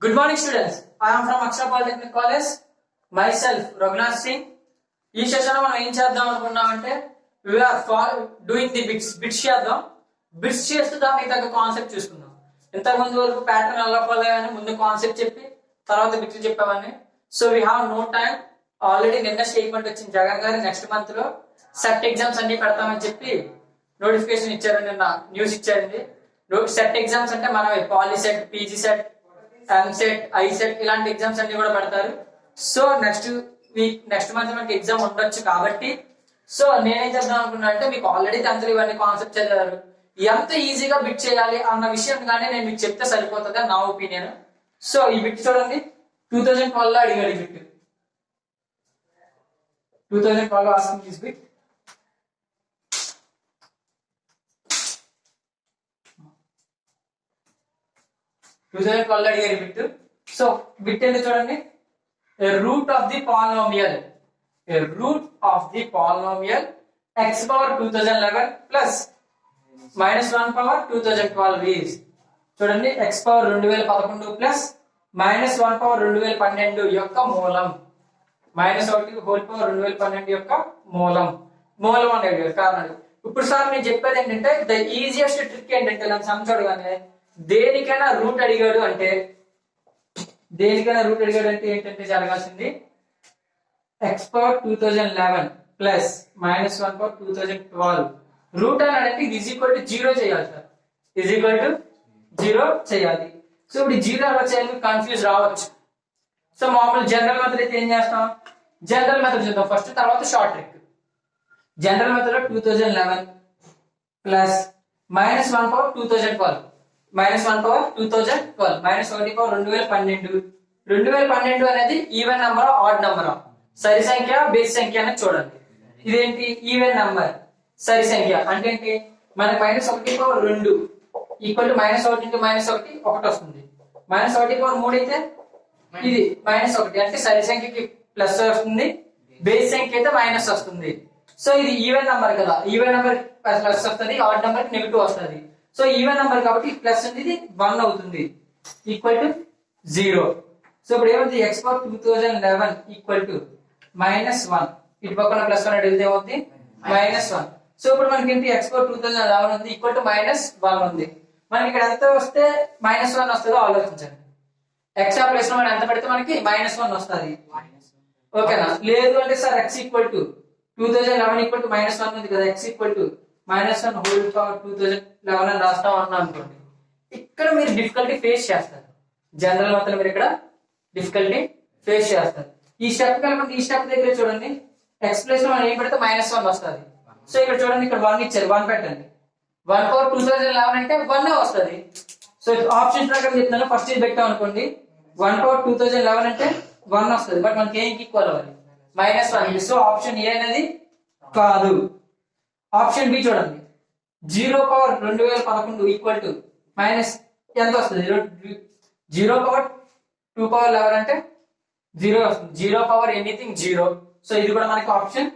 Good morning, students. I am from Akshara Polytechnic College. Myself, Raghunath Singh. ఈ session మనం ఏం చేద్దాం అనుకున్నామంటే we are doing the bits చేద్దాం. Bits చేస్తూ దానికి తగ్గ కాన్సెప్ట్ చూసుకుందాం. ఇంతకు ముందు వరకు ప్యాటర్న్ ఎలా ఫాలో అయ్యామని ముందు కాన్సెప్ట్ చెప్పి తర్వాత బిట్స్ చెప్పామని. So we have no time. Already నిన్న స్టేట్మెంట్ వచ్చింది జగన్ గారు నెక్స్ట్ మంత్ లో సెట్ ఎగ్జామ్స్ అన్ని పెడతామని చెప్పి నోటిఫికేషన్ ఇచ్చారు, నిన్న న్యూస్ ఇచ్చారండి. సెట్ ఎగ్జామ్స్ అంటే మనం POLYCET, PG set, EAMCET, ICET ఇలాంటి ఎగ్జామ్స్ అన్ని కూడా పెడతారు. సో నెక్స్ట్ మంత్ మనకి ఎగ్జామ్ ఉండొచ్చు కాబట్టి సో నేనేం చెప్దాం అనుకున్నా అంటే మీకు ఆల్రెడీ 10th ఇవన్నీ కాన్సెప్ట్ చదివారు, ఎంత ఈజీగా బిట్ చేయాలి అన్న విషయం కానీ నేను మీకు చెప్తే సరిపోతుంది నా ఒపీనియన్. సో ఈ బిట్ చూడండి, 2012 లో అడిగాడు ఈ బిట్. 2012 asking this bit. అడిగారు బిట్. సో బిట్ ఏంటి చూడండి, root of the polynomial x power 2011 plus -1 power 2012 is చూడండి x power 2011 ప్లస్ -1 power 2012 యొక్క మూలం, -1 హోల్ పవర్ 2012 యొక్క మూలం అని అడిగారు కారణం. ఇప్పుడు సార్ నేను చెప్పేది ఏంటంటే ద ఈజియెస్ట్ ట్రిక్ ఏంటంటే ఇలా సమ్ చూడగానే దేనికైనా రూట్ అడిగాడు అంటే ఏంటంటే జరగాల్సింది x power 2011 plus -1 power 2012 root అని అంటే ఇది ఈక్వల్ టు 0 చేయాలి సార్, ఈక్వల్ టు 0 చేయాలి. సో ఇప్పుడు 0 అలా చేయాలి, కన్ఫ్యూజ్ రావచ్చు. సో మామూలు జనరల్ మెథడ్ అయితే ఏం చేస్తాం, జనరల్ మెథడ్ చూద్దాం ఫస్ట్, తర్వాత షార్ట్ ట్రిక్. జనరల్ మెథడ్ లో 2011 ప్లస్ -1 పవర్ 2012 -1 పవర్ 2012 -1 పవర్ 2012 అనేది ఈవెన్ నంబర్ ఆడ్ నంబర్, సరి సంఖ్య బేస్ సంఖ్య అనేది చూడండి. ఇదేంటి ఈవెన్ నంబర్ సరి సంఖ్య అంటే ఏంటి, మనకి -1 పవర్ 2 ఈక్వల్ టు -1 ఇంటూ -1 1 వస్తుంది. -1 పవర్ 3 అయితే ఇది -1 అంటే సరి సంఖ్యకి ప్లస్ వస్తుంది, బేస్ సంఖ్య అయితే మైనస్ వస్తుంది. సో ఇది ఈవెన్ నంబర్ కదా, ఈవెన్ నంబర్ ప్లస్ వస్తుంది, ఆడ్ నంబర్ నెగిటివ్ వస్తుంది. సో ఈవెన్ నంబర్ కాబట్టి ప్లస్ అనేది 1 అవుతుంది, ఈక్వల్ టు 0. సో ఇప్పుడు ఏమవుతుంది, x పవర్ 2011 ఈక్వల్ టు -1, ఇటు పక్కన +1 అడిగితే ఏమవుతుంది -1. సో ఇప్పుడు మనకి ఏంటి x పవర్ 2011 ఉంది ఈక్వల్ టు -1 ఉంది. మనకి ఇక్కడ ఎంత వస్తే -1 వస్తుందో ఆలోచించండి. x ఆ ప్లేస్ లో మనం ఎంత పెడితే మనకి -1 వస్తుంది, ఓకేనా? లేదు అంటే sir x equal to 2011 equal to -1 ఉంది కదా, x equal to -1 whole power 2011 అని రాస్తాం అన్నా అనుకోండి, ఇక్కడ మీరు డిఫికల్టీ ఫేస్ చేస్తారు. జనరల్ మొత్తం మీరు ఇక్కడ డిఫికల్టీ ఫేస్ చేస్తారు. ఈ స్టెప్ కనుక ఈ స్టెప్ దగ్గర చూడండి, x ప్లేస్ లో మనం ఏం పెడితే -1 వస్తుంది. సో ఇక్కడ చూడండి, ఇక్కడ 1 ఇచ్చారు, 1 పెట్టండి. 1 పవర్ 2011 అంటే 1 వస్తుంది. సో ఆప్షన్ ప్రకారం చెప్తున్నాను, ఫస్ట్ ఇది పెట్టాం అనుకోండి, 1 పవర్ 2011 అంటే 1 వస్తుంది, బట్ మనకి ఏం ఈక్వల్ అవ్వాలి -1. సో ఆప్షన్ ఏ అనేది కాదు. ఆప్షన్ బి చూడండి, 0 పవర్ 2011 ఈక్వల్ టు మైనస్ ఎంత వస్తుంది, 0 పవర్ 2 పవర్ 11 అంటే 0 వస్తుంది, 0 పవర్ ఎనీథింగ్ 0. సో ఇది కూడా మనకి ఆప్షన్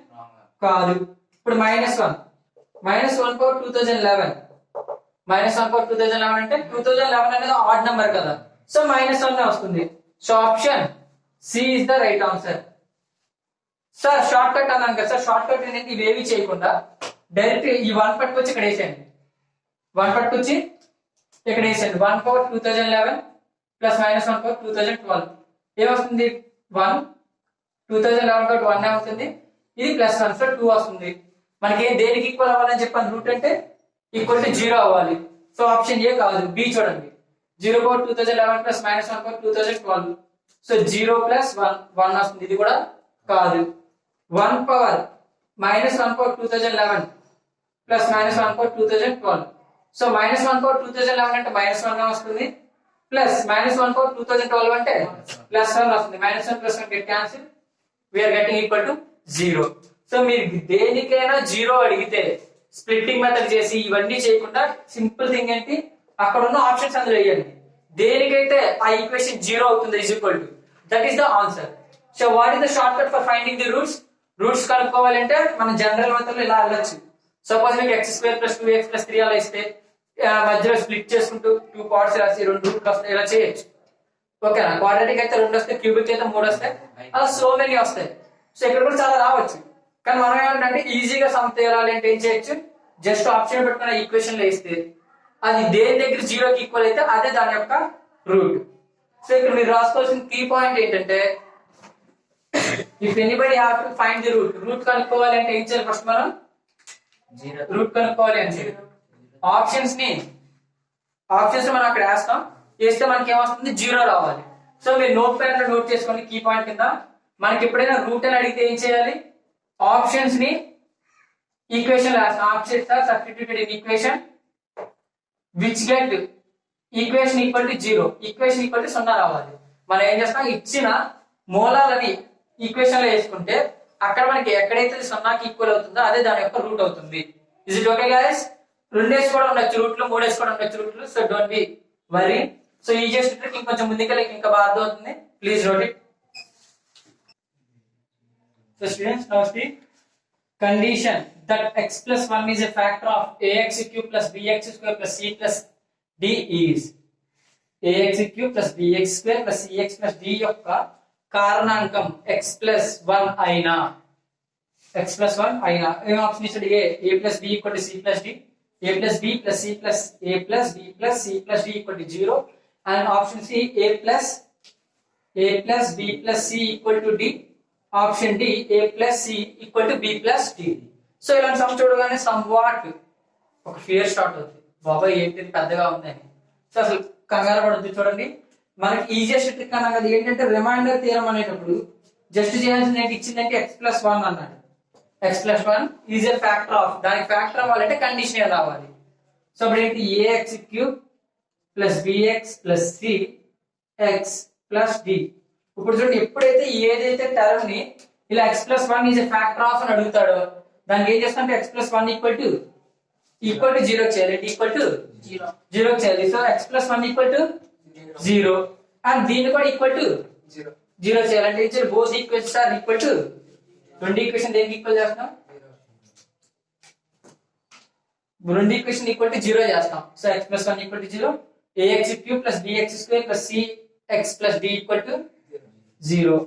కాదు. ఇప్పుడు -1 పవర్ 2011 అంటే 2011 అనేది ఆడ్ నెంబర్ కదా, సో -1 వస్తుంది. So option C is the right answer. Sir shortcut అన్నాను కదా సార్, షార్ట్ కట్ అనేది ఇవేవి చేయకుండా డైరెక్ట్ ఈ 1 పట్టుకొచ్చి ఇక్కడ వేసేయండి, 1 పట్టుకొచ్చి ఇక్కడ వేసేయండి. 1 పవర్ 2011 ప్లస్ -1 పవర్ 2012 ఏమొస్తుంది, 1 2011 కాబట్టి 1 అవుతుంది, ఇది +1 సో 2 వస్తుంది. మనకి దేనికి ఈక్వల్ అవ్వాలని చెప్పాను, రూట్ అంటే ఈక్వల్ టు 0 అవ్వాలి. సో ఆప్షన్ ఏ కాదు, బి చూడండి, 0 power 2011 plus -1 power 2012 so 0 plus 1 వస్తుంది, ఇది కూడా కాదు. 1 power -1 power 2011 plus -1 power 2012 so -1 power 2011 అంటే -1 వస్తుంది, ప్లస్ -1 పవర్ 2012 అంటే +1 వస్తుంది. -1 + 1 get cancel, we are getting equal to 0. So మీరు దేనికైనా 0 అడిగితే స్ప్లిట్టింగ్ మెథడ్ చేసి ఇవన్నీ చేయకుండా సింపుల్ థింగ్ ఏంటి, అక్కడ ఉన్న ఆప్షన్స్ అందులో వేయండి. దేనికైతే ఆ ఈక్వేషన్ 0 అవుతుంది equal to that is the answer. So what is the shortcut for finding the roots కనుక్కోవాలంటే మనం జనరల్ మెథడ్ లో ఇలా వెళ్ళొచ్చు. సపోజ్ మీకు x² + 2x + 3 అలా ఇస్తే మధ్యలో స్ప్లిట్ చేసుకుంటూ 2 పార్ట్స్ రాసి 2 రూట్లు వస్తాయి, ఇలా చేయొచ్చు. ఓకేనా, క్వాడ్రాటిక్ అయితే 2 వస్తాయి, క్యూబిక్ అయితే 3 వస్తాయి, అలా సో మెనీ వస్తాయి. సో ఇక్కడ కూడా చాలా రావచ్చు. కానీ మనం ఏమంటే ఈజీగా సమ్ తేలాలి అంటే ఏం చేయొచ్చు, జస్ట్ ఆప్షన్ పెట్టుకున్న ఈక్వేషన్ లో వేస్తే అది దేని దగ్గర 0కి ఈక్వల్ అయితే అదే దాని యొక్క రూట్. సో ఇక్కడ మీరు రాసుకోవాల్సిన కీ పాయింట్ ఏంటంటే if anybody have to find the root, root కనుక్కోవాలి అంటే ఏం చేయాలి, ఫస్ట్ మనం రూట్ కనుక్కోవాలి అంటే ఆప్షన్స్ మనం అక్కడ వేస్తాం, వేస్తే మనకి ఏమొస్తుంది 0 రావాలి. సో మీరు నోట్ ప్యాడ్ లో నోట్ చేసుకోండి కీ పాయింట్ కింద. మనకి ఎప్పుడైనా రూట్ అని అడిగితే ఏం చేయాలి, ఆప్షన్స్ ని ఈక్వేషన్ వేస్తాం. Options are substituted in equation which get equation equal to 0, equation equal to 0 రావాలి. మనం ఏం చేస్తాం, ఇచ్చిన మూలాలని ఈక్వేషన్ లో వేసుకుంటే అక్కడ మనకి ఎక్కడైతే 0కి ఈక్వల్ అవుతుందో అదే దాని యొక్క రూట్ అవుతుంది. Is it okay guys? 2 వేసి కూడా ఉండొచ్చు రూట్లు, 3 వేసి కూడా ఉండొచ్చు రూట్లు. So don't be worry. So ఈ జస్ట్ ట్రిక్ ఇంకొంచెం ముందుకెళ్ళి ఇంకా బాగా అర్థమవుతుంది. Please note it. So students, now the condition that x plus 1 is a factor of ax cube plus bx square plus c plus d is ax cube plus bx square plus cx plus d యొక్క కారణాంకం x plus 1 అయినా ఏం option ఇచ్చాడు, a plus b equal to c plus d, a plus b plus c plus a plus b plus c plus d equal to 0, and option c a plus b plus c equal to d, option D a plus c equal to b plus d. So ఇలాంటి sum చూడగానే somewhat ఒక fear start అవుతుంది, బాబాయ్ ఏంటి పెద్దగా ఉందని. So అసలు కంగారు పడుతుంది. చూడండి, మనకి ఈజియెస్ట్ ట్రిక్ అన్నది ఏంటంటే రిమైండర్ థియరం అనేటప్పుడు జస్ట్ చేయాల్సింది ఏంటి, ఇచ్చిందంటే x plus 1 అన్నాడు, x plus 1 is a factor of, దానికి ఫ్యాక్టర్ అవ్వాలంటే కండిషన్ రావాలి. సో అప్పుడు ఏంటి, ax cube plus bx plus c x plus d. ఇప్పుడు చూడండి, ఎప్పుడైతే ఏదైతే టర్మ్ ని ఇలా x plus 1 is a factor of అని అడుగుతాడో దానికి ఏం చేస్తామంటే x plus 1 ఈక్వల్ టు 0 చేయాలి, ఈక్వల్ టు 0 చేయాలి. So x plus 1 equal to 0 and దీన్ని కూడా ఈక్వల్ టు 0 చేయాలంటే ఏం చేయాలి, both equations are equal to, రెండు ఈక్వేషన్ దేనికి ఈక్వల్ చేస్తాం, రెండు ఈక్వేషన్ ఈక్వల్ టు 0 చేస్తాం. So x plus 1 equal to 0, ax cube plus bx square plus cx plus d equal to 0.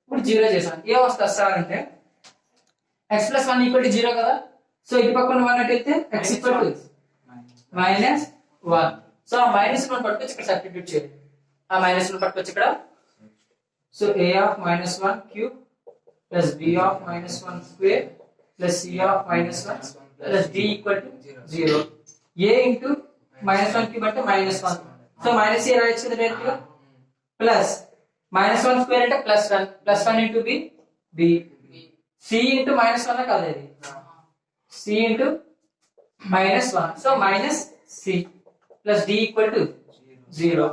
ఇప్పుడు 0 చేసాం, ఏ వస్తుంది సార్ అంటే x plus 1 ఈక్వల్ టు 0 కదా. సో ఇటు పక్కన 1 అటు వెళ్తే x equal to minus 1. So ఆ మైనస్ ను పట్టుకొచ్చి ఇక్కడ సబ్స్టిట్యూట్ చేయాలి, ఆ మైనస్ ను పట్టుకొచ్చి ఇక్కడ. So a of minus 1 cube plus b of minus 1 square plus c of minus 1 plus d equal to 0. a into minus 1 cube అంటే మైనస్ 1, సో మైనస్ a రాయొచ్చు కదా డైరెక్ట్ గా, ప్లస్ మైనస్ 1 స్క్వేర్ అంటే plus 1, plus 1 into b, c into minus 1 కాదు ఇది, c into minus 1, so minus c plus d equal to 0.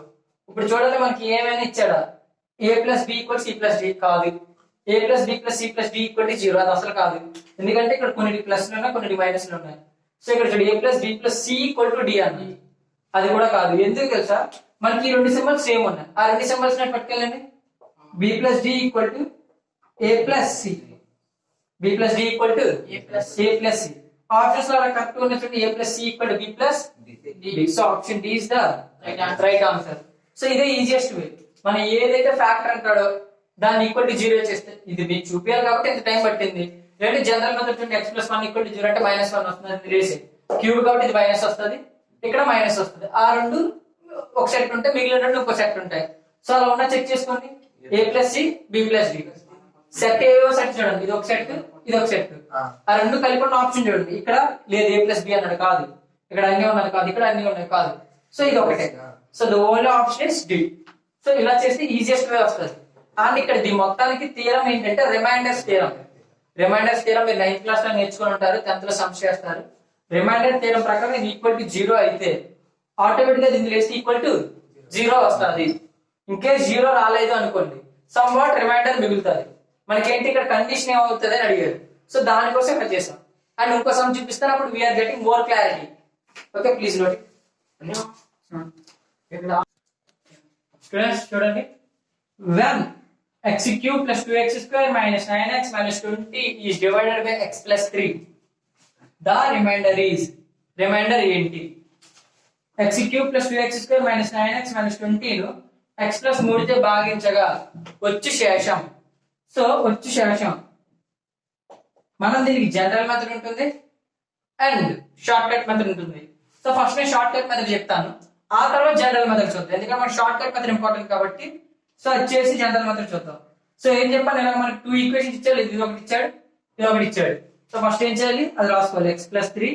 ఇప్పుడు చూడాలి మనకి ఏమైనా ఇచ్చాడా, a plus b equal c plus d కాదు, a plus b plus c plus d equal to 0 అది అసలు కాదు, ఎందుకంటే ఇక్కడ కొన్ని ప్లస్లు ఉన్నాయి కొన్ని మైనస్లు ఉన్నాయి. సో ఇక్కడ చూడండి a plus b plus c equal to d అన్నది, అది కూడా కాదు. ఎందుకు తెలుసా, మనకి ఈ రెండు సింబల్స్ సేమ్ ఉన్నాయి, ఆ రెండు సింబల్స్ పట్టుకెళ్ళండి, b plus d equal to a plus c, b plus d equal to a plus c. Options లో కరెక్ట్ ఉన్న చూడండి, a plus c equal to b plus d. So option d is the right answer. So ఇదే easiest way, మనం ఏదైతే factor అంటాడో దాన్ని equal to 0 చేస్తే, ఇది మీకు చూపించాలి కాబట్టి ఇంత టైం పట్టింది. లేదంటే జనరల్ మెథడ్ చూడండి, x plus 1 ఈక్వల్ టు 0 అంటే మైనస్ 1 వస్తుంది, అది రేసే క్యూబ్ కాబట్టి ఇది మైనస్ వస్తుంది, ఇక్కడ మైనస్ వస్తుంది. ఆ రెండు ఒక సెట్ ఉంటాయి, మిగిలిన రెండు ఇంకో సెట్ ఉంటాయి. సో అలా ఉన్న చెక్ చేసుకోండి, a plus C B plus D set ఏవో సెట్ చూడండి, ఇది ఒక సెట్ ఇది ఒక సెట్, ఆ రెండు కలిపి ఉన్న ఆప్షన్ చూడండి. ఇక్కడ లేదు a ప్లస్ బి అన్నాడు కాదు, ఇక్కడ అన్ని ఉన్నది కాదు, ఇక్కడ అన్ని ఉన్నాయి కాదు, సో ఇది ఒకటే. So the only option is D. So ఇలా చేస్తే ఈజియెస్ట్ వే వస్తుంది. అండ్ ఇక్కడ ది మొత్తానికి థీరం ఏంటంటే రిమైండర్స్ థీరం. రిమైండర్స్ థీరం మీరు 9th క్లాస్ లో నేర్చుకుని ఉంటారు, 10th లో సమ్స్ చేస్తారు. రిమైండర్ థీరం ప్రకారం ఇది ఈక్వల్ టు 0 అయితే ఆటోమేటిక్ గా దీన్ని వేస్తే ఈక్వల్ టు 0 వస్తుంది. ఇంకేస్ 0 రాలేదు అనుకోండి, సమ్ వాట్ రిమైండర్ మిగులుతుంది. మనకేంటి ఇక్కడ కండిషన్ ఏమవుతుంది అని అడిగారు, సో దానికోసం ఇక్కడ చేసాం. అండ్ ఇంకో సమ్ చూపిస్తాను, అప్పుడు we are getting more clarity. Okay, please note. Students చూడండి, when x cube plus 2x square minus 9x minus 20 is divided by x plus 3, the remainder is, remainder ఏంటి, x cube plus 2x square minus 9x minus 20 ను X plus 3తో భాగించగా వచ్చు శేషం. So వచ్చు శేషం మనం దీనికి general method ఉంటుంది and short cut method ఉంటుంది. సో ఫస్ట్ నేను షార్ట్ కట్ మెథడ్ చెప్తాను, ఆ తర్వాత జనరల్ మెథడ్ చూద్దాం. ఎందుకంటే మనకి షార్ట్ కట్ మెథడ్ ఇంపార్టెంట్ కాబట్టి. సో అది చేసి జనరల్ మెథడ్ చూద్దాం. సో ఏం చెప్పాలి, ఇలా మనకి 2 ఈక్వేషన్స్ ఇచ్చాడు, ఇది ఒకటి ఇచ్చాడు, ఇది ఒకటి ఇచ్చాడు. సో ఫస్ట్ ఏం చేయాలి, అది రాసుకోవాలి. ఎక్స్ ప్లస్ 3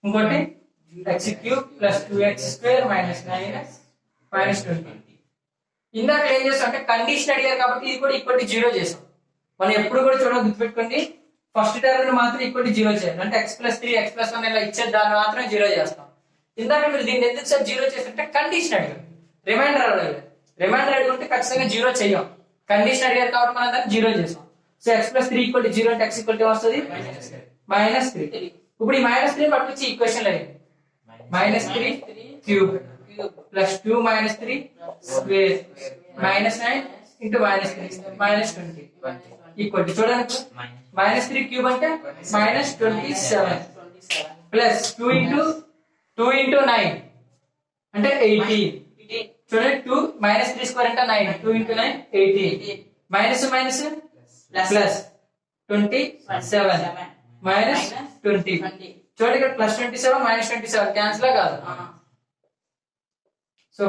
ఇంకోటి X cube plus 2x² minus 9x minus 20. ఇందాక ఏం చేస్తాం అంటే కండిషన్ అడిగారు కాబట్టి ఇది కూడా ఈక్వల్ టు 0 చేసాం. మనం ఎప్పుడు కూడా చూడాలి, గుర్తుపెట్టుకోండి. ఫస్ట్ టర్మ్ మాత్రం ఈక్వల్ టు 0 చేయాలి. అంటే x ప్లస్ 3 x ప్లస్ 1 ఇలా ఇచ్చేది దాన్ని మాత్రమే 0 చేస్తాం. ఇందాక మీరు దీన్ని ఎందుకు సార్ 0 చేస్తుంటే కండిషన్ అడిగారు, రిమైండర్ అడగాలి. రిమైండర్ అడుగుంటే ఖచ్చితంగా 0 చేయం. కండిషన్ అడిగారు కాబట్టి మనం దాన్ని 0 చేసాం. So x plus 3 equal to 0 అంటే x ఈక్వల్ టు వస్తుంది -3. ఇప్పుడు ఈ -3 పట్టుకొచ్చి ఈక్వేషన్ లో -3 cube plus 2 -3 square minus 9 into -3 minus 20 equal to చూడండి -3 క్యూబ్ అంటే -27 ప్లస్ 2 ఇంటూ 9 అంటే 18. చూడండి 2 -3 స్క్వేర్ అంటే 9, 2 into 9 18 minus minus plus 27 minus 20. చూడండి ఇక్కడ ప్లస్ 27 మైనస్ 27 క్యాన్సిల్ కాదు. So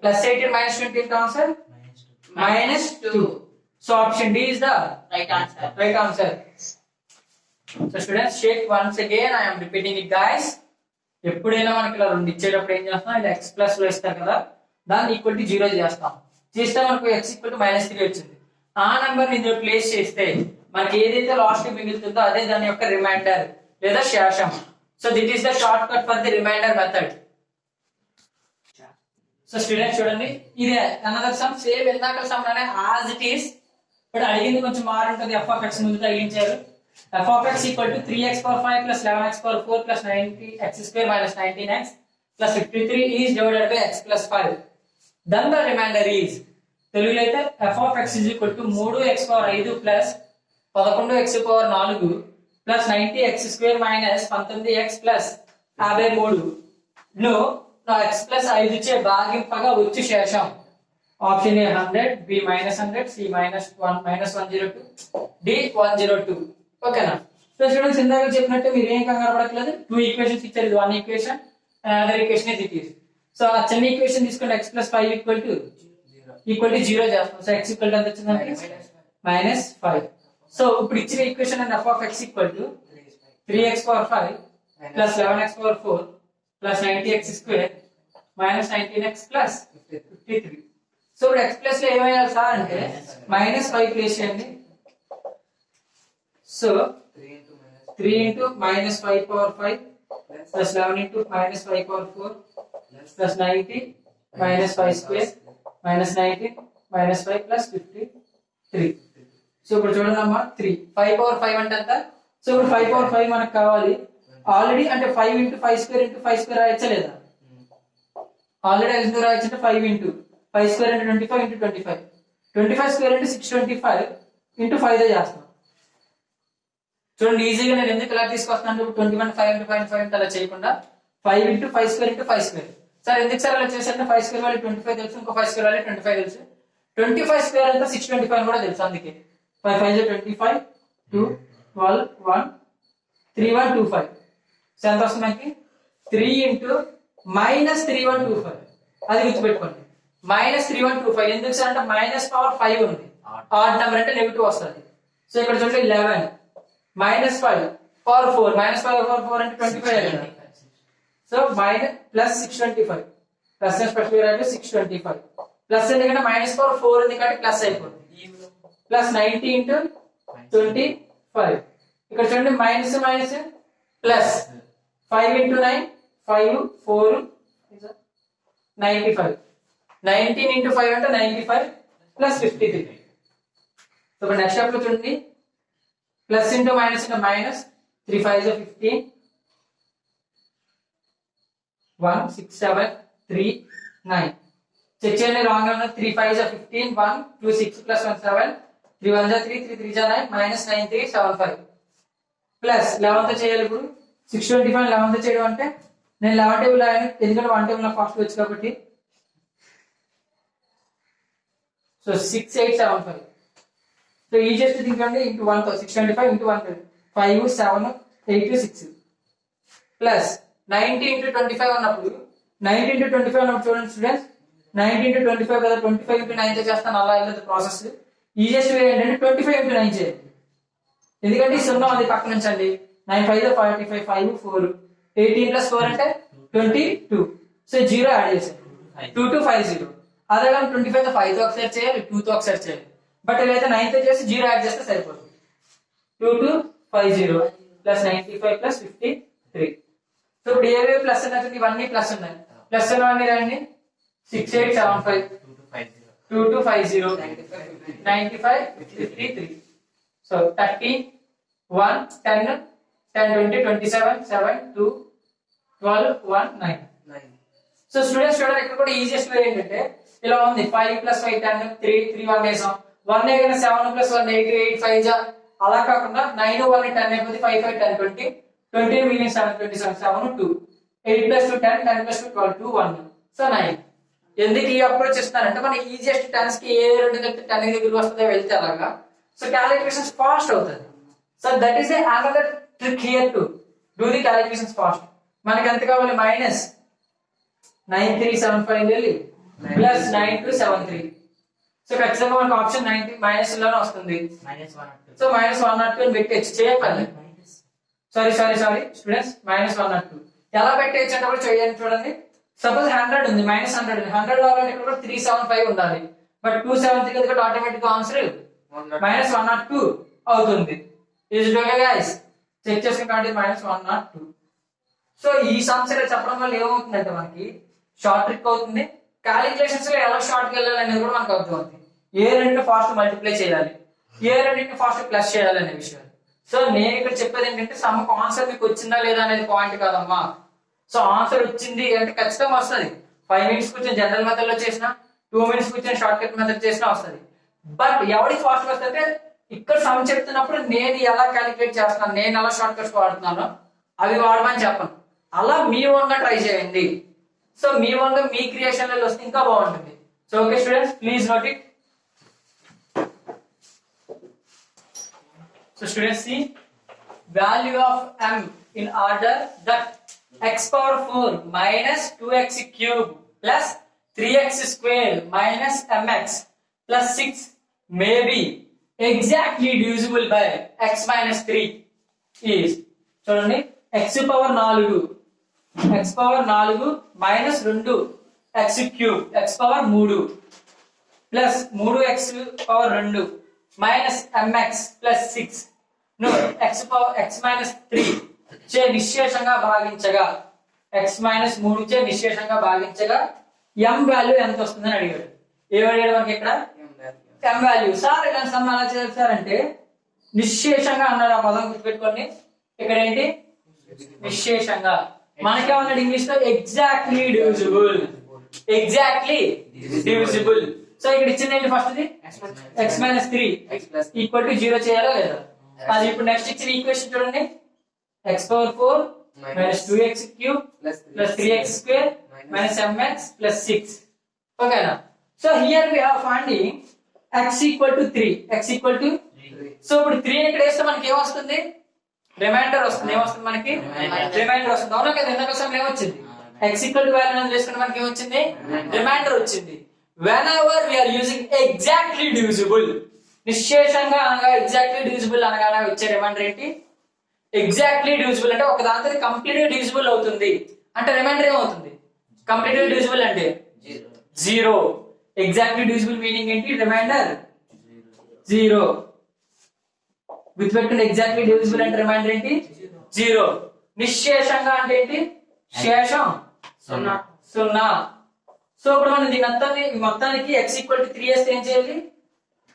plus 18 minus 20 into answer -2. So option D is the right answer. So students, check once again. I am repeating it, guys. ఎప్పుడైనా మనకి ఇలా రెండు ఇచ్చేటప్పుడు ఏం చేస్తాం, ఇది x ప్లస్ లో ఇస్తారు కదా, దాన్ని ఈక్వల్ టు 0 చేస్తాం. చేస్తే మనకు x ఈక్వల్ టు -3 వచ్చింది. ఆ నెంబర్ ని ఇందులో ప్లేస్ చేస్తే మనకి ఏదైతే లాస్ట్ మిగులుతుందో అదే దాని యొక్క రిమైండర్ లేదా శేషం. So this is the shortcut for the remainder method. So students చూడండి, ఇది అనదర్ సమ్ సేమ్ ఇందాక సమ్ అనే యాజ్ ఇట్ ఈస్, బట్ అడిగింది కొంచెం మారుంటది. f of x ముందు తగిలించారు. f of x equal to 3x power 5 plus 11x power 4 plus 90x² minus 19x plus 53 is divided by x plus 5. Then the remainder is, తెలుగులో అయితే f of x is equal to 3x power 5 plus 11x power 4 plus 90x² minus 19x plus 53 ను x plus 5 చే భాగింపగా వచ్చు శేషం. Option A 100, B -100, C -102, D 102. ఓకేనా? So students ఇందాక చెప్పినట్టు మీరు ఏం కంగారు పడట్లేదు. 2 ఈక్వేషన్స్ ఇచ్చారు, ఇది 1 equation, other equation is it is. So ఆ చిన్న ఈక్వేషన్ తీసుకుంటే x ప్లస్ 5 ఈక్వల్ టు 0 చేస్తాం. సో x ఈక్వల్ టు ఎంత వచ్చిందంటే -5. సో ఇప్పుడు ఇచ్చిన equation and f of x equal to 3x power 5 plus 11x power 4 plus 90x² minus 19x plus 53. So ఇప్పుడు x plus లో ఏమయ్యాలి సార్ అంటే -5 place చేయండి. So 3 into -5 power 5 plus 11 into -5 power 4 plus 90 -5² minus 19 -5 plus 53. So ఇప్పుడు చూడండి అమ్మా, 5 power 5 అంటే ఎంత? So ఇప్పుడు 5 పవర్ 5 మనకు కావాలి ఆల్రెడీ. అంటే 5 ఇంటూ 5² ఇంటూ 5² రాయచ్చా లేదా? ఆల్రెడీ ఎందుకు రాయొచ్చు అంటే 5 ఇంటూ 5² అంటే 25 ఇంటూ 25, 25² అంటే 625 ఇంటూ 5 చేస్తాం. చూడండి ఈజీగా నేను ఎందుకు ఇలా తీసుకొస్తున్నాను, 21 5 ఇంటూ 5 అలా చేయకుండా 5 ఇంటూ 5² ఇంటూ 5². సార్ ఎందుకు సార్ అలా చేశారంటే 5² వాల్యూ 25 తెలుసు, ఇంకో 5² వాల్యూ 25 తెలుసు, 25² అంటే 625 కూడా తెలుసు. అందుకే 5 5 25 2 12 1 3 1 2 5. సో ఎంత వస్తుంది మనకి 3 ఇంటూ -3125. అది గుర్తుపెట్టుకోండి, -3125. ఎందుకు సార్ అంటే -5 ఉంది, ఆడ్ నెంబర్ అంటే నెగిటివ్ వస్తుంది. సో ఇక్కడ చూడండి 11 -5 పవర్ 4 -5 పవర్ 4 అంటే 25. సో ప్లస్ 625 ప్లస్ స్పెషల్ అంటే 625 ప్లస్ ఎందుకంటే -4 ఉంది కాబట్టి ప్లస్ అయిపోతుంది. Plus 90 into 25. ఇక్కడ చూడండి minus minus plus 5 into 9 5 4 95. 19 into 5 అంటే 95 ప్లస్ 53. సో నెక్స్ట్ స్టెప్ లో చూడండి plus into minus into minus 3 5 15 1 6 7 3 9. Check చేయండి రాంగ్ గా 3 5 15 1 2 6 ప్లస్ 1 7 3 1 3 3 3 9 మైనస్ 9 3 7 5 ప్లస్ 11 తో చేయాలి. ఇప్పుడు 625 11 తో చేయడం అంటే నేను 11 టేబుల్ రాయాను, ఎందుకంటే 1 టేబుల్ నాకు ఫాస్ట్ వచ్చు కాబట్టి సో 6875. సో ఈజియెస్ట్ థింగ్ అంటే ఇంటూ 1 625 ఇంటూ 1 5 7 8 6 ప్లస్ 90 ఇంటూ 25 అన్నప్పుడు 90 ఇంటూ 25 అన్నప్పుడు చూడండి స్టూడెంట్స్ 90 ఇంటూ 25 కదా 25 ఇంటూ 9 తో చేస్తాను అలా వెళ్ళదు ప్రాసెస్. ఈజియెస్ట్ వే ఏంటంటే 25 ఇంటూ 9 చేయండి, ఎందుకంటే ఈ 0 అది పక్కన ఉంచండి. 9 5 45 5 4 18 ప్లస్ 4 అంటే 22. సో 0 యాడ్ చేసాను 2250. అదే కానీ 25 తో 5 తో ఒకసారి చేయాలి 2 తో ఒకసారి చేయాలి. బట్ ఇదైతే 9 తో చేసి 0 యాడ్ చేస్తే సరిపోతుంది. 2250 ప్లస్ 95 ప్లస్ 53. సో ఇప్పుడు ఏవే ప్లస్ ఉన్నాయి ఇవన్నీ ప్లస్ ఉన్నాయి. ప్లస్ అన్నీ రండి 6875 2250 95 53. సో 30 1 10 10 20 27 7 2 12 1 9. సో స్టూడెంట్స్ చూడండి ఇక్కడ కూడా ఈజియెస్ట్ వే ఏంటంటే ఇలా ఉంది 5 ప్లస్ 5 10 3 3 1 వేసాం 1 ఏదైనా 7 ప్లస్ 1 8 8 5 జా అలా కాకుండా 9 1 10 అయిపోతే 5 5 10 20 20 మిగిలిన 7 27 7 2 8 ప్లస్ 2 10 10 ప్లస్ 2 12 2 1. సో 9. ఎందుకు ఈ అప్రోచ్ ఇస్తున్నారంటే మన ఈజియెస్ట్ టెన్స్ కి ఏ రెండు కలిపి 10 దగ్గరికి వస్తుందో వెళ్తే అలాగా సో క్యాలిక్యులేషన్స్ ఫాస్ట్ అవుతుంది. So that is another trick here to do the calculations fast. మనకి ఎంత కావాలి మైనస్ 9375 వెళ్ళి ప్లస్ 9273. సో ఖచ్చితంగా మనకు ఆప్షన్ 90 మైనస్ లోనే వస్తుంది. సో మైనస్ 102 అని పెట్టేసి చేయగలరు. సారీ స్టూడెంట్స్ మైనస్ 102 ఎలా పెట్టేయచ్చు అంటే కూడా చేయండి. చూడండి సపోజ్ 100 ఉంది మైనస్ 100 ఉంది 100 రావాలంటే ఇక్కడ కూడా 375 ఉండాలి. బట్ 273 ఎందుకంటే ఆటోమేటిక్ ఆన్సర్ మైనస్ 102 అవుతుంది. Is it okay guys? Check చేసుకుంటే మైనస్ 102. సో ఈ సమ్స్ ఇలా చెప్పడం వల్ల ఏమవుతుందంటే మనకి షార్ట్ ట్రిక్ అవుతుంది. క్యాలిక్యులేషన్స్ లో ఎలా షార్ట్ కి వెళ్ళాలి అనేది కూడా మనకు అర్థమవుతుంది. ఏ రెండు ఫాస్ట్ మల్టిప్లై చేయాలి, ఏ రెండింటిని ఫాస్ట్ ప్లస్ చేయాలి అనే విషయాలు. సో నేను ఇక్కడ చెప్పేది ఏంటంటే సమ్ ఆన్సర్ మీకు వచ్చిందా లేదా అనేది పాయింట్ కాదమ్మా. సో ఆన్సర్ వచ్చింది అంటే ఖచ్చితంగా వస్తుంది. 5 మినిట్స్ కూర్చొని జనరల్ మెథడ్ లో చేసిన 2 మినిట్స్ కూర్చొని షార్ట్ కట్ మెథడ్ చేసినా వస్తుంది. బట్ ఎవరి ఫాస్ట్ వస్తుంటే ఇక్కడ సమ్ చెప్తున్నప్పుడు నేను ఎలా క్యాలిక్యులేట్ చేస్తున్నాను, నేను ఎలా షార్ట్ కట్స్ వాడుతున్నానో అవి వాడమని చెప్పను. అలా మీ ఓన్ గా ట్రై చేయండి. సో మీ ఓన్ గా మీ క్రియేషన్ లో వస్తే ఇంకా బాగుంటుంది. So okay students please note it. So students see value of m in order that x power 4 minus 2x cube plus 3x square minus mx plus 6 may be exactly divisible by x minus 3 is చూడండి x power 4 minus 2 x cube x power 3 plus 3x power 2 minus mx plus 6 no x power x minus 3 చే నిశ్శేషంగా భాగించగా x minus 3 చే నిశ్శేషంగా భాగించగా m value ఎంత వస్తుందని అడిగాడు. ఏమడిగాడు మనకి ఇక్కడ m value. Sir ఇలా some ఎలా చేస్తారంటే నిశ్శేషంగా అన్నాడు. ఆ పదం గుర్తుపెట్టుకోండి. ఇక్కడ ఏంటి నిశ్శేషంగా. మనకేమన్నాడు ఇంగ్లీష్ లో ఎగ్జాక్ట్లీ డివిజిబుల్. సో ఇక్కడ ఇచ్చింది ఏంటి first x minus 3 equal to 0 చేయాలా లేదా? అది ఇప్పుడు నెక్స్ట్ ఇచ్చిన ఈక్వేషన్ చూడండి x power 4 minus 2x cube plus 3x square minus mx plus 6. ఓకేనా? So here we have finding x equal to 3. So ఇప్పుడు 3 ఇక్కడ వేస్తే మనకి ఏమొస్తుంది? రిమైండర్ వస్తుంది. ఏమొస్తుంది మనకి? రిమైండర్ వస్తుంది. అవునా కదా? ఇందాక సమయం ఏమొచ్చింది? x equal to వాల్యూ అని చేసుకుంటే మనకి ఏమొచ్చింది? రిమైండర్ వచ్చింది. whenever we are using exactly divisible నిశ్శేషంగా అనగా ఎగ్జాక్ట్లీ డివిజిబుల్ అనగా వచ్చే రిమైండర్ ఏంటి? ఎగ్జాక్ట్లీ డివిజిబుల్ అంటే ఒక దాంతో కంప్లీట్ గా డివిజిబుల్ అవుతుంది అంటే రిమైండర్ ఏమవుతుంది? కంప్లీట్ గా డివిజిబుల్ అంటే 0. ఎగ్జాక్ట్లీ డివిజిబుల్ మీనింగ్ ఏంటి? రిమైండర్ 0. గుర్తుపెట్టుకుని ఎగ్జాక్ట్లీ డివిజిబుల్ అంటే రిమైండర్ ఏంటి? 0. నిశ్శేషంగా అంటే ఏంటి? శేషం 0. సో ఇప్పుడు మనం దీని మొత్తానికి x equal to 3 వేస్తే ఏం చేయాలి?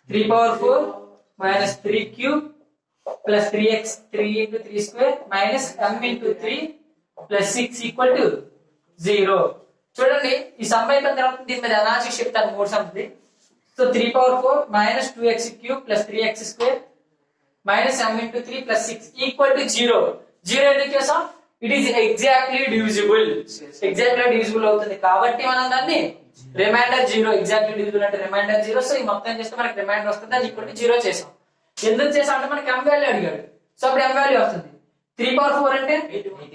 3 power 4 minus 3 cube plus 3x 3 into 3 square minus m into 3 plus 6 equal to 0. చూడండి ఈ సమ్ అయిపోయిన తర్వాత దీని మీద అనాలిసిస్ చెప్తాను. 3 sums. So 3 power 4 minus 2x cube plus 3x square minus m into 3 plus 6 equal to 0. 0 ఎందుకు చేసాం? It is exactly divisible. Exactly divisible అవుతుంది కాబట్టి మనం దాన్ని రిమైండర్ 0 ఎగ్జాక్ట్లీ డివిజిబుల్ అంటే రిమైండర్ 0. సో ఈ మొత్తం చేస్తే మనకి రిమైండర్ వస్తుంది, అది ఈక్వల్ టు 0 చేసాం. ఎందుకు చేసాం అంటే మనకి m వాల్యూ అడిగాడు, సో అప్పుడు m వాల్యూ వస్తుంది. 3/4 అంటే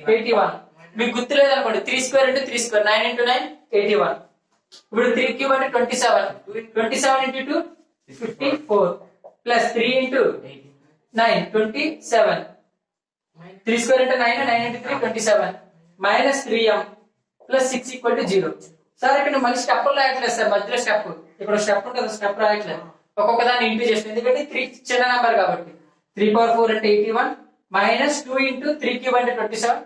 81. మీకు గుర్తు లేదనుకోండి, 3 స్క్వేర్ అంటే 3 స్క్వేర్, 9 into 9 81. ఇప్పుడు 3 క్యూబ్ అంటే 27, 27 into 2 54 ప్లస్ 3 into 9 27. 3 స్క్వేర్ అంటే 9, 9 into 3 27 minus 3m plus 6 equal to 0. Sir ఇక్కడ మళ్ళీ స్టెప్ రాయట్లేదు సార్, మధ్యలో స్టెప్ ఇక్కడ స్టెప్ ఉంటుంది, స్టెప్ రాయట్లేదు, ఒక్కొక్క దాన్ని ఇంటూ చేస్తుంది ఎందుకంటే 3 చిన్న నెంబర్ కాబట్టి. 3/4 అంటే 81 మైనస్ 2 into 3 క్యూబ్ అంటే 27,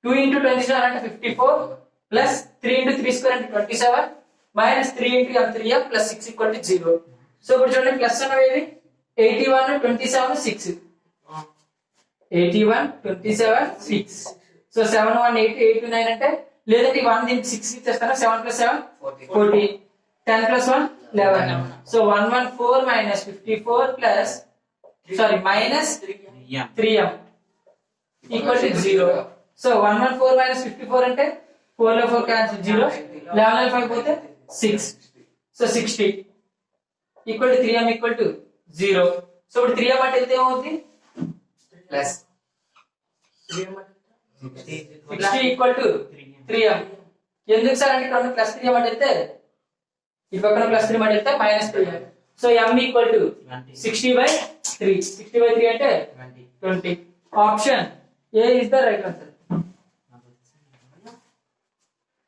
2 into 27 అంటే 54 ప్లస్ 3 into 3 స్క్వేర్ అంటే 27 minus 3 into m 3m plus 6 equal to 0. So ఇప్పుడు చూడండి ప్లస్ అనేవి 81 27 6, 81 27 6. సో 7 1 8 8 2 9 అంటే లేదంటే 1 దీనికి 6 ఇచ్చేస్తాను, 7 plus 7 14, 10 plus 1 11. So 114 minus 54 plus sorry minus 3m equal to 0. So 114 minus 54 అంటే 4 లో 4 cancel 0, 11 లో 5 పోతే 6, so 60 equal to 3m equal to 0. So ఇప్పుడు 3m అంటే ఎంత ఏమవుతుంది ప్లస్ 60 equal to 3m. ఎందుకు సార్ అంటే ఇక్కడ ప్లస్ 3m అంటే వెళ్తే ఈ పక్కన ప్లస్ 3m అంటే వెళ్తే minus 3m. So m equal to 60/3, 60/3 అంటే 20. Option A is the right answer.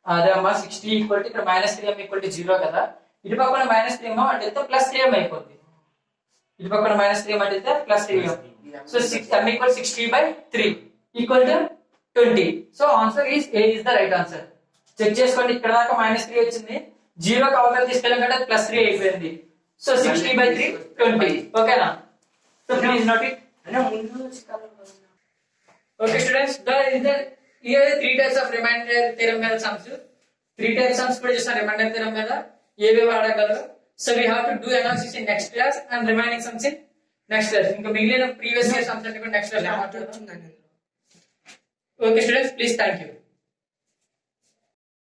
అదే అమ్మా 60 ఈక్వల్ టు ఇక్కడ మైనస్ 3m ఈక్వల్ టు 0 కదా, ఇటు పక్కన మైనస్ 3m అంటే వెళ్తే ప్లస్ 3m అయిపోతుంది, ఇటు పక్కన మైనస్ 3m అంటే వెళ్తే plus 3m. So m equal 60/3 equal to 20. So answer is A is the right answer. Check చేసుకోండి, ఇక్కడ దాకా మైనస్ 3 వచ్చింది, 0 కి అవతల తీసుకెళ్ళాం కంటే ప్లస్ 3 అయిపోయింది. సో 60/3 20. ఓకేనా? So please note it. Okay students, here 3 types of remainder theorem మీద sums, 3 types sums కూడా చేస్తాం remainder theorem మీద, ఏవే వాడగలరు. So we have to do analysis in next class and remaining sums in next class. ఇంకా మిగిలిన previous year sums అంటే కూడా నెక్స్ట్ క్లాస్ లో మాట్లాడదాం. Okay students, please, thank you.